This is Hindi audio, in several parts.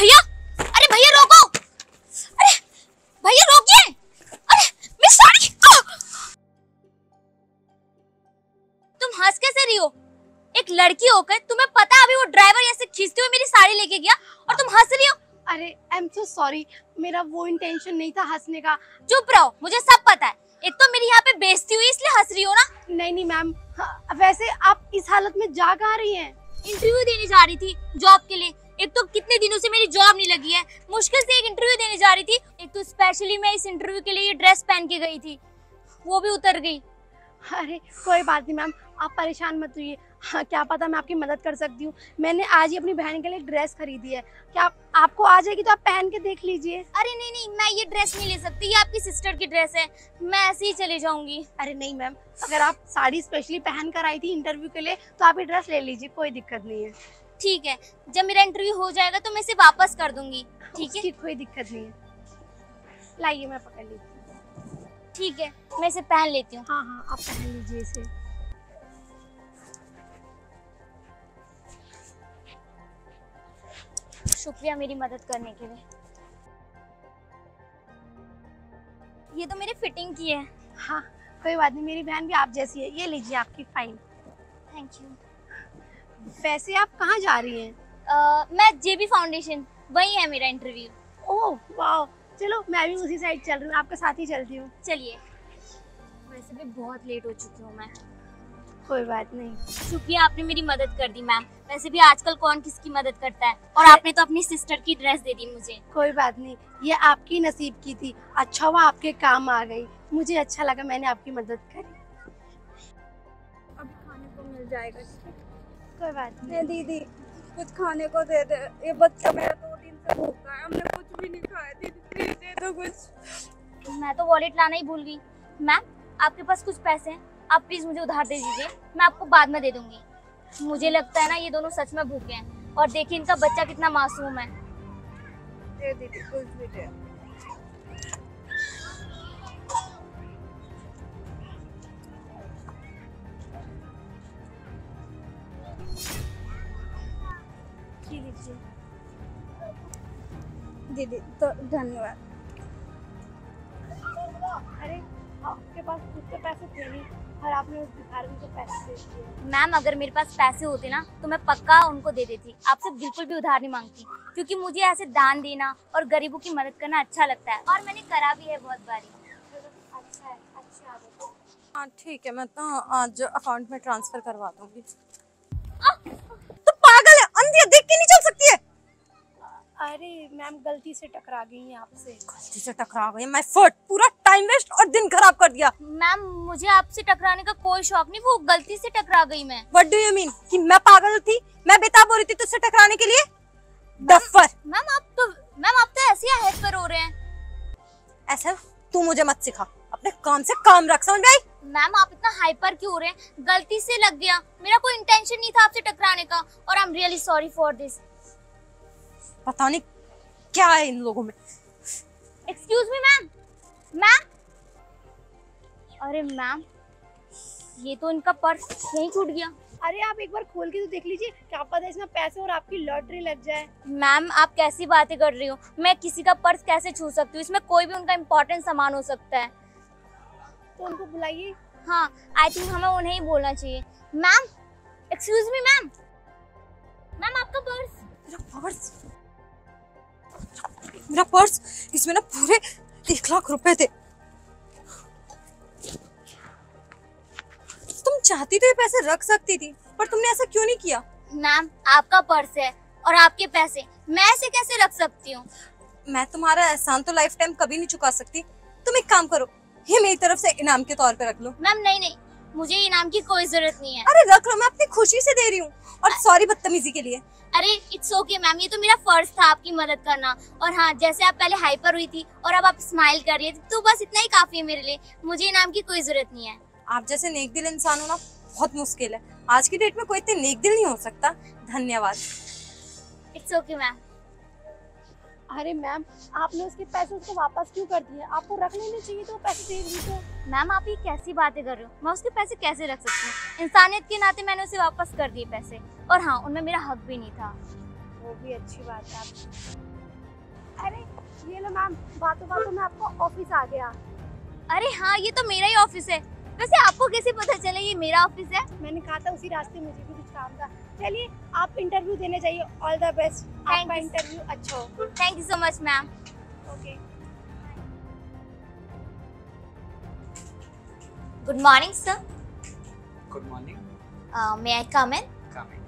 भैया, अरे भैया रोको, अरे भैया रोकिए, अरे मेरी साड़ी। तुम हंस कैसे रही हो? एक लड़की होकर तुम्हें पता है अभी वो ड्राइवर ऐसे खींचते हुए मेरी साड़ी लेके गया और तुम हंस रही हो? अरे आई एम सो सॉरी, मेरा वो इंटेंशन नहीं था हंसने का। चुप रहो, मुझे सब पता है। एक तो मेरी यहाँ पे बेइज्जती हुई इसलिए हंस रही हो ना? नहीं नहीं मैम, वैसे आप इस हालत में जा कहाँ रही हैं? इंटरव्यू देने जा रही थी जॉब के लिए। एक तो कितने दिनों से मेरी जॉब नहीं लगी है, मुश्किल से एक इंटरव्यू देने जा रही थी। एक तो स्पेशली मैं इस इंटरव्यू के लिए ये ड्रेस पहन के गई थी, वो भी उतर गई। अरे कोई बात नहीं मैम, आप परेशान मत होइए। हाँ, क्या पता मैं आपकी मदद कर सकती हूँ। मैंने आज ही अपनी बहन के लिए ड्रेस खरीदी है, क्या आपको आ जाएगी तो आप पहन के देख लीजिए। अरे नहीं नहीं, मैं ये ड्रेस नहीं ले सकती, ये आपकी सिस्टर की ड्रेस है, मैं ऐसे ही चले जाऊंगी। अरे नहीं मैम, अगर आप साड़ी स्पेशली पहन कर आई थी इंटरव्यू के लिए तो आप ये ड्रेस ले लीजिए, कोई दिक्कत नहीं है। ठीक है, जब मेरा इंटरव्यू हो जाएगा तो मैं इसे वापस कर दूंगी। ठीक है, कोई दिक्कत नहीं है। लाइए मैं पकड़ लेती हूँ। ठीक है, मैं इसे पहन लेती हूँ। हाँ हाँ, आप पहन लीजिए इसे। शुक्रिया मेरी मदद करने के लिए। ये तो मेरी फिटिंग की है। हाँ कोई बात नहीं, मेरी बहन भी आप जैसी है। ये लीजिए आपकी फाइन। Thank you. वैसे आप कहाँ जा रही हैं? मैं जेबी फाउंडेशन, वही है मेरा इंटरव्यू। ओह वाह, चलो मैं भी उसी साइड चल रही हूँ, आपके साथ ही चलती हूँ। चलिए। वैसे भी बहुत लेट हो चुकी हूँ मैं। कोई बात नहीं। शुक्रिया, आपने मेरी मदद कर दी मैम। वैसे भी आजकल कौन किसकी मदद करता है, और आपने तो अपनी सिस्टर की ड्रेस दे दी मुझे। कोई बात नहीं, ये आपकी नसीब की थी। अच्छा हुआ आपके काम आ गई, मुझे अच्छा लगा मैंने आपकी मदद करी। अब खाने को मिल जाएगा। कोई बात नहीं। दीदी कुछ खाने को दे दे, ये बच्चा मेरा 2 दिन से भूखा है, हमने कुछ भी नहीं खाया। दीदी प्लीज दे दो कुछ। मैं तो वॉलेट लाना ही भूल गई। मैम आपके पास कुछ पैसे हैं, आप प्लीज मुझे उधार दे दीजिए, मैं आपको बाद में दे दूंगी। मुझे लगता है ना ये दोनों सच में भूखे हैं, और देखिए इनका बच्चा कितना मासूम है। दे दीदी कुछ भी दे। लीजिए। दीदी तो धन्यवाद। अरे आपके पास खुद के पैसे थे नहीं और आपने उस भिखारी को पैसे दे दिए। मैम अगर मेरे पास पैसे होते ना तो मैं पक्का उनको दे देती। आपसे बिल्कुल भी उधार नहीं मांगती, क्योंकि मुझे ऐसे दान देना और गरीबों की मदद करना अच्छा लगता है, और मैंने करा भी है बहुत बारी। अच्छा है, अच्छी आदत है। हाँ ठीक है, मैं तो आज अकाउंट में ट्रांसफर करवा दूंगी। तो पागल है, अंधी है, देख के नहीं चल सकती है। अरे मैम गलती से टकरा गई हैं आपसे। गलती से टकरा गई, मैं फट, पूरा टाइम वेस्ट और दिन खराब कर दिया। मैम मुझे आपसे टकराने का कोई शौक नहीं, वो गलती से टकरा गई मैं। What do you mean? कि मैं पागल थी, मैं बेताब हो रही थी तुझसे टकराने के लिए? डफर। मैम आप तो ऐसे ही हेड पर हो रहे हैं। ऐसा तू मुझे मत सिखा, अपने काम से काम रख, समझ में आई? मैम आप इतना हाइपर क्यों हो रहे हैं? गलती से लग गया, मेरा कोई इंटेंशन नहीं था आपसे टकराने का, और I am really sorry for this. पता नहीं क्या है इन लोगों में। Excuse me ma'am. मैम, अरे मैम ये तो इनका पर्स यहीं छूट गया। अरे आप एक बार खोल के तो देख लीजिए, क्या पता इसमें पैसे और आपकी लॉटरी लग जाए। मैम आप कैसी बातें कर रही हो? मैं किसी का पर्स कैसे छू सकती हूँ? इसमें कोई भी उनका इम्पोर्टेंट सामान हो सकता है। तो उनको बुलाइए। हाँ आई थिंक हमें उन्हें ही बोलना चाहिए। Ma'am excuse me ma'am. Ma'am आपका पर्स। मेरा पर्स, इसमें ना पूरे 1 लाख रुपए थे। तुम चाहती तो ये पैसे रख सकती थी, पर तुमने ऐसा क्यों नहीं किया? मैम आपका पर्स है और आपके पैसे, मैं ऐसे कैसे रख सकती हूँ? मैं तुम्हारा एहसान तो लाइफ टाइम कभी नहीं चुका सकती। तुम एक काम करो, ये मेरी तरफ से इनाम के तौर पे रख लो। मैम नहीं, मुझे इनाम की कोई जरूरत नहीं है। अरे रख लो, मैं अपनी खुशी से दे रही हूँ, और सॉरी बदतमीजी के लिए। अरे इट्स ओके मैम, ये तो मेरा फर्ज था आपकी मदद करना। और हाँ, जैसे आप पहले हाइपर हुई थी और अब आप स्माइल कर रही है, तो बस इतना ही काफी है मेरे लिए। मुझे इनाम की कोई जरूरत नहीं है। आप जैसे नेक दिल इंसान होना बहुत मुश्किल है। आज की डेट में कोई इतने नेक दिल नहीं हो सकता। धन्यवाद। It's okay ma'am. अरे मैम आपने उसके पैसे उसको वापस क्यों कर दिए? आपको रख लेने चाहिए तो पैसे दे दी तो। मैम आप ये कैसी बातें कर रहे हो? मैं उसके पैसे कैसे रख सकती हूँ? इंसानियत के नाते मैंने उसे वापस कर दिए पैसे, और हाँ उनमें मेरा हक भी नहीं था। वो भी अच्छी बात है। आप अरे ये लो मैम, बातों बातों में आपको ऑफिस आ गया। अरे हाँ, ये तो मेरा ही ऑफिस है। वैसे आपको कैसे पता चला ये मेरा ऑफिस है? मैंने कहा था उसी रास्ते मुझे भी कुछ काम था। चलिए आप इंटरव्यू देने जाइए। ऑल द बेस्ट, आपका you. इंटरव्यू अच्छा हो। Thank you so much ma'am. Okay. Good morning sir. Good morning. May I come in? Come in.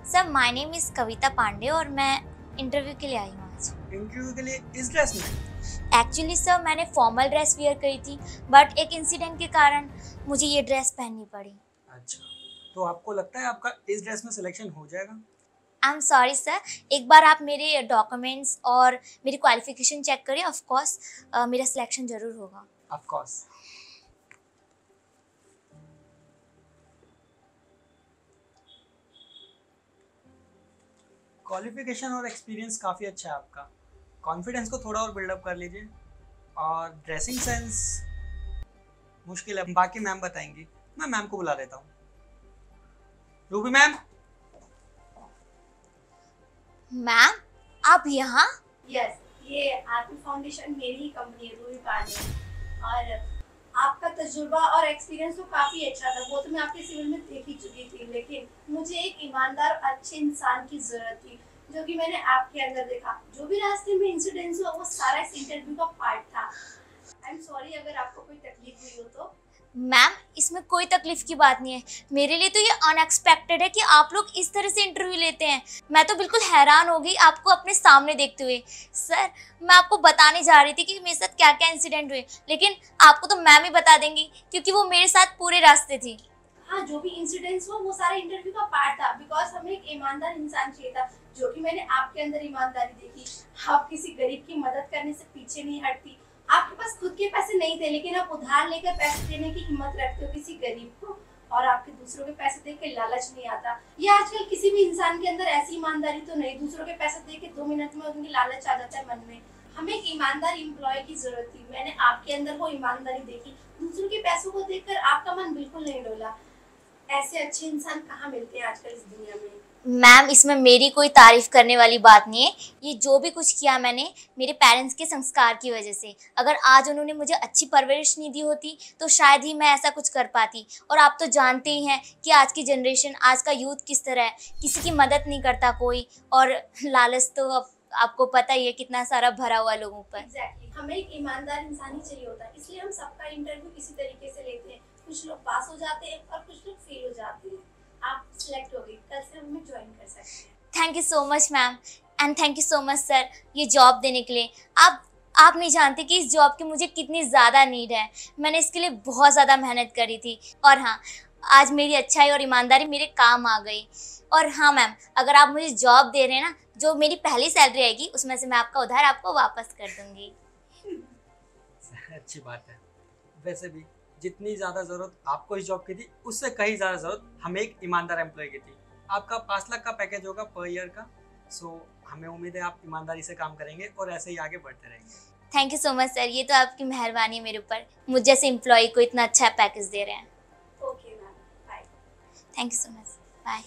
Sir my name is Kavita Pandey और मैं इंटरव्यू के लिए आई हूँ आज। इंटरव्यू के लिए इस ड्रेस में? एक्चुअली सर मैंने फॉर्मल ड्रेस वेयर करी थी, बट एक इंसिडेंट के कारण मुझे ये ड्रेस पहननी पड़ी। अच्छा, तो आपको लगता है आपका इस ड्रेस में सिलेक्शन हो जाएगा? आई एम सॉरी सर, एक बार आप मेरे डॉक्यूमेंट्स और मेरी क्वालिफिकेशन चेक करिए। ऑफ कोर्स मेरा सिलेक्शन जरूर होगा। Of course. क्वालिफिकेशन और एक्सपीरियंस काफ़ी अच्छा है आपका। कॉन्फिडेंस को थोड़ा और बिल्डअप कर लीजिए। और ड्रेसिंग सेंस मुश्किल है, बाकी मैम बताएंगी। मैं मैम को बुला देता हूँ। Ruby ma'am. मैम आप यहाँ? यस, ये आरपी फाउंडेशन मेरी ही कंपनी है, रूबी पांडे। और आपका तजुर्बा और एक्सपीरियंस तो काफ़ी अच्छा था, वो तो मैं आपके सिविल में देख ही चुकी थी। लेकिन मुझे एक ईमानदार अच्छे इंसान की ज़रूरत थी, जो कि मैंने आपके अंदर देखा। जो भी रास्ते में इंसिडेंट्स हुआ वो सारा इस इंटरव्यू का पार्ट था। आई एम सॉरी अगर आपको कोई तकलीफ हुई हो तो। मैम इसमें कोई तकलीफ की बात नहीं है। मेरे लिए तो ये अनएक्सपेक्टेड है कि आप लोग इस तरह से इंटरव्यू लेते हैं। मैं तो बिल्कुल हैरान हो गई आपको अपने सामने देखते हुए। सर मैं आपको बताने जा रही थी कि मेरे साथ क्या क्या इंसिडेंट हुए, लेकिन आपको तो मैम ही बता देंगी क्योंकि वो मेरे साथ पूरे रास्ते थी। हाँ, जो भी इंसिडेंट्स हुआ वो सारा इंटरव्यू का पार्ट था। बिकॉज हमें एक ईमानदार इंसान चाहिए था, जो कि मैंने आपके अंदर ईमानदारी देखी। आप किसी गरीब की मदद करने से पीछे नहीं हटती। आपके पास खुद के पैसे नहीं थे, लेकिन आप उधार लेकर पैसे देने की हिम्मत रखते हो किसी गरीब को। और आपके दूसरों के पैसे देख के लालच नहीं आता। ये आजकल किसी भी इंसान के अंदर ऐसी ईमानदारी तो नहीं, दूसरों के पैसे देख के 2 मिनट में उनकी लालच आ जाता है मन में। हमें एक ईमानदार एम्प्लॉय की जरूरत थी। मैंने आपके अंदर वो ईमानदारी देखी। दूसरों के पैसों को देखकर आपका मन बिल्कुल नहीं डोला। ऐसे अच्छे इंसान कहाँ मिलते हैं आजकल इस दुनिया में। मैम इसमें मेरी कोई तारीफ करने वाली बात नहीं है। ये जो भी कुछ किया मैंने मेरे पेरेंट्स के संस्कार की वजह से। अगर आज उन्होंने मुझे अच्छी परवरिश नहीं दी होती तो शायद ही मैं ऐसा कुछ कर पाती। और आप तो जानते ही हैं कि आज की जनरेशन, आज का यूथ किस तरह है, किसी की मदद नहीं करता कोई। और लालच तो अब आपको पता ही है कितना सारा भरा हुआ लोगों पर। एग्जैक्टली, हमें एक ईमानदार इंसान ही चाहिए होता है। इसलिए हम सबका इंटरव्यू इसी तरीके से लेते हैं। कुछ लोग पास हो जाते हैं और कुछ लोग फेल हो जाते हैं। आप सिलेक्ट हो गए, कल से हम हमें ज्वाइन कर सकते हैं। Thank you so much ma'am, and thank you so much sir ये जॉब देने के लिए। आप नहीं जानते कि इस जॉब की मुझे कितनी ज़्यादा नीड है। मैंने इसके लिए बहुत ज़्यादा मेहनत करी थी। और हाँ, आज मेरी अच्छाई और ईमानदारी मेरे काम आ गई। और हाँ मैम, अगर आप मुझे जॉब दे रहे हैं ना, जो मेरी पहली सैलरी आएगी उसमें से मैं आपका उधार आपको वापस कर दूँगी। अच्छी बात है। वैसे भी जितनी ज़्यादा ज़रूरत आपको इस जॉब की थी, उससे कहीं ज़्यादा ज़रूरत हमें एक ईमानदार एम्प्लॉय की थी। आपका 5 लाख का पैकेज होगा पर ईयर का। सो हमें उम्मीद है आप ईमानदारी से काम करेंगे और ऐसे ही आगे बढ़ते रहेंगे। Thank you so much sir, ये तो आपकी मेहरबानी है मेरे ऊपर, मुझ जैसे एम्प्लॉय को इतना अच्छा पैकेज दे रहे हैं। Okay ma'am, bye. Thank you so much, bye.